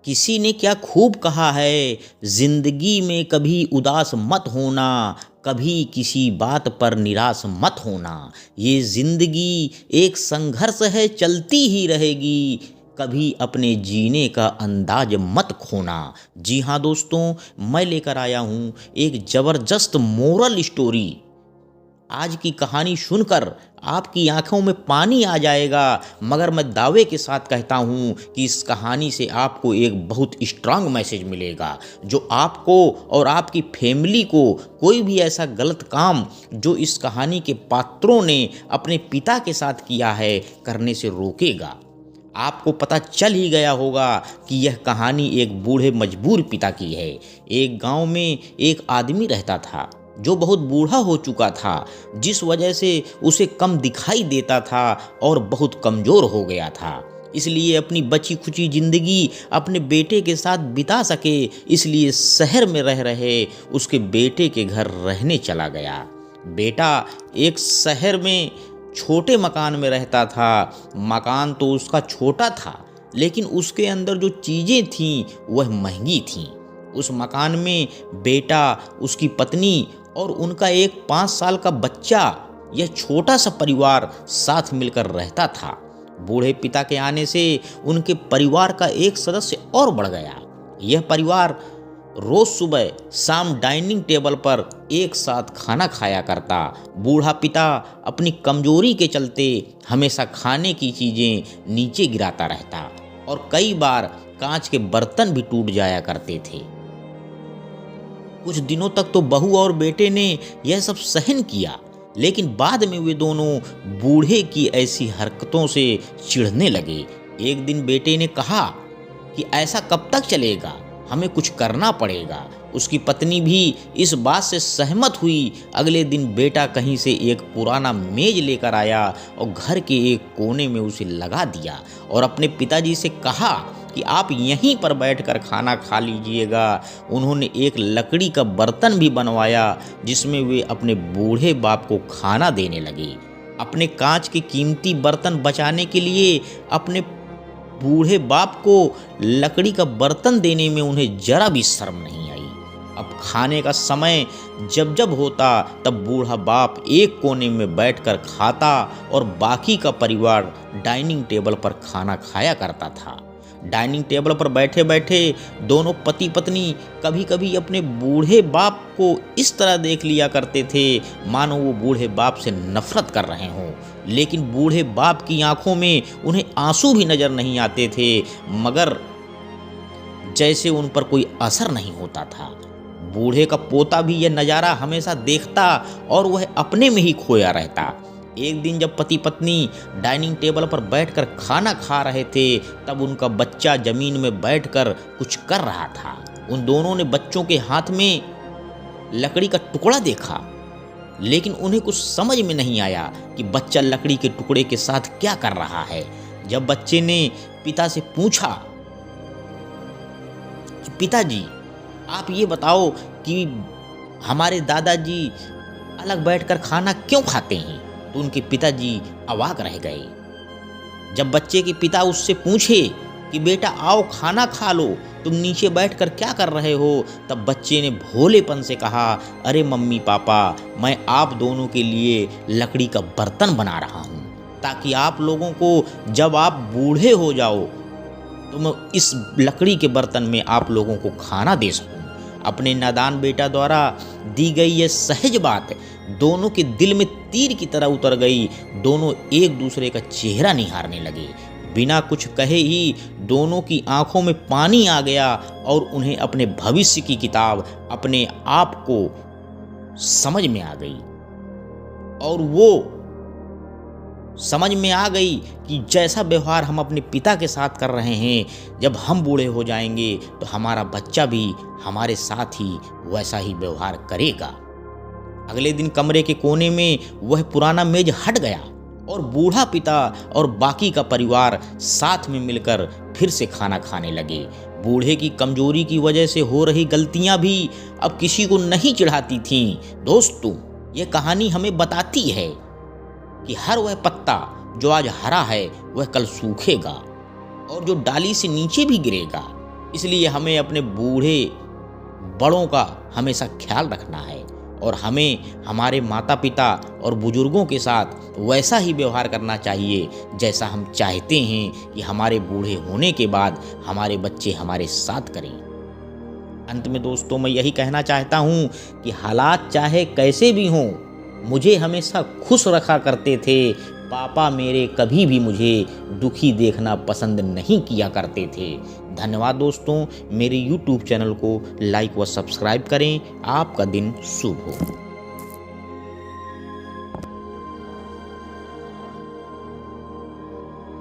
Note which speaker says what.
Speaker 1: किसी ने क्या खूब कहा है, जिंदगी में कभी उदास मत होना, कभी किसी बात पर निराश मत होना। ये जिंदगी एक संघर्ष है, चलती ही रहेगी, कभी अपने जीने का अंदाज मत खोना। जी हाँ दोस्तों, मैं लेकर आया हूँ एक ज़बरदस्त मोरल स्टोरी। आज की कहानी सुनकर आपकी आंखों में पानी आ जाएगा, मगर मैं दावे के साथ कहता हूँ कि इस कहानी से आपको एक बहुत स्ट्रांग मैसेज मिलेगा, जो आपको और आपकी फैमिली को कोई भी ऐसा गलत काम जो इस कहानी के पात्रों ने अपने पिता के साथ किया है करने से रोकेगा। आपको पता चल ही गया होगा कि यह कहानी एक बूढ़े मजबूर पिता की है। एक गांव में एक आदमी रहता था जो बहुत बूढ़ा हो चुका था, जिस वजह से उसे कम दिखाई देता था और बहुत कमज़ोर हो गया था। इसलिए अपनी बची खुची ज़िंदगी अपने बेटे के साथ बिता सके, इसलिए शहर में रह रहे उसके बेटे के घर रहने चला गया। बेटा एक शहर में छोटे मकान में रहता था। मकान तो उसका छोटा था, लेकिन उसके अंदर जो चीज़ें थीं वह महंगी थीं। उस मकान में बेटा, उसकी पत्नी और उनका एक 5 साल का बच्चा, यह छोटा सा परिवार साथ मिलकर रहता था। बूढ़े पिता के आने से उनके परिवार का एक सदस्य और बढ़ गया। यह परिवार रोज सुबह शाम डाइनिंग टेबल पर एक साथ खाना खाया करता। बूढ़ा पिता अपनी कमजोरी के चलते हमेशा खाने की चीजें नीचे गिराता रहता और कई बार कांच के बर्तन भी टूट जाया करते थे। कुछ दिनों तक तो बहू और बेटे ने यह सब सहन किया, लेकिन बाद में वे दोनों बूढ़े की ऐसी हरकतों से चिढ़ने लगे। एक दिन बेटे ने कहा कि ऐसा कब तक चलेगा, हमें कुछ करना पड़ेगा। उसकी पत्नी भी इस बात से सहमत हुई। अगले दिन बेटा कहीं से एक पुराना मेज लेकर आया और घर के एक कोने में उसे लगा दिया और अपने पिताजी से कहा कि आप यहीं पर बैठकर खाना खा लीजिएगा। उन्होंने एक लकड़ी का बर्तन भी बनवाया जिसमें वे अपने बूढ़े बाप को खाना देने लगे। अपने कांच के कीमती बर्तन बचाने के लिए अपने बूढ़े बाप को लकड़ी का बर्तन देने में उन्हें जरा भी शर्म नहीं आई। अब खाने का समय जब जब होता तब बूढ़ा बाप एक कोने में बैठकर खाता और बाकी का परिवार डाइनिंग टेबल पर खाना खाया करता था। डाइनिंग टेबल पर बैठे बैठे दोनों पति पत्नी कभी कभी अपने बूढ़े बाप को इस तरह देख लिया करते थे मानो वो बूढ़े बाप से नफरत कर रहे हों, लेकिन बूढ़े बाप की आंखों में उन्हें आंसू भी नजर नहीं आते थे, मगर जैसे उन पर कोई असर नहीं होता था। बूढ़े का पोता भी यह नज़ारा हमेशा देखता और वह अपने में ही खोया रहता। एक दिन जब पति पत्नी डाइनिंग टेबल पर बैठकर खाना खा रहे थे, तब उनका बच्चा जमीन में बैठकर कुछ कर रहा था। उन दोनों ने बच्चों के हाथ में लकड़ी का टुकड़ा देखा, लेकिन उन्हें कुछ समझ में नहीं आया कि बच्चा लकड़ी के टुकड़े के साथ क्या कर रहा है। जब बच्चे ने पिता से पूछा कि पिताजी, आप ये बताओ कि हमारे दादाजी अलग बैठकर खाना क्यों खाते हैं, तो उनके पिताजी अवाक रह गए। जब बच्चे के पिता उससे पूछे कि बेटा आओ खाना खा लो, तुम नीचे बैठकर क्या कर रहे हो, तब बच्चे ने भोलेपन से कहा, अरे मम्मी पापा, मैं आप दोनों के लिए लकड़ी का बर्तन बना रहा हूँ, ताकि आप लोगों को जब आप बूढ़े हो जाओ तो मैं इस लकड़ी के बर्तन में आप लोगों को खाना दे सकूँ। अपने नादान बेटा द्वारा दी गई यह सहज बात दोनों के दिल में तीर की तरह उतर गई। दोनों एक दूसरे का चेहरा निहारने लगे। बिना कुछ कहे ही दोनों की आंखों में पानी आ गया और उन्हें अपने भविष्य की किताब अपने आप को समझ में आ गई और वो समझ में आ गई कि जैसा व्यवहार हम अपने पिता के साथ कर रहे हैं, जब हम बूढ़े हो जाएंगे तो हमारा बच्चा भी हमारे साथ ही वैसा ही व्यवहार करेगा। अगले दिन कमरे के कोने में वह पुराना मेज हट गया और बूढ़ा पिता और बाकी का परिवार साथ में मिलकर फिर से खाना खाने लगे। बूढ़े की कमजोरी की वजह से हो रही गलतियां भी अब किसी को नहीं चिढ़ाती थीं। दोस्तों, यह कहानी हमें बताती है कि हर वह पत्ता जो आज हरा है वह कल सूखेगा और जो डाली से नीचे भी गिरेगा इसलिए हमें अपने बूढ़े बड़ों का हमेशा ख्याल रखना है और हमें हमारे माता पिता और बुजुर्गों के साथ वैसा ही व्यवहार करना चाहिए जैसा हम चाहते हैं कि हमारे बूढ़े होने के बाद हमारे बच्चे हमारे साथ करें। अंत में दोस्तों मैं यही कहना चाहता हूँ कि हालात चाहे कैसे भी हों, मुझे हमेशा खुश रखा करते थे। पापा मेरे कभी भी मुझे दुखी देखना पसंद नहीं किया करते थे। धन्यवाद दोस्तों, मेरे YouTube चैनल को लाइक व सब्सक्राइब करें। आपका दिन शुभ हो।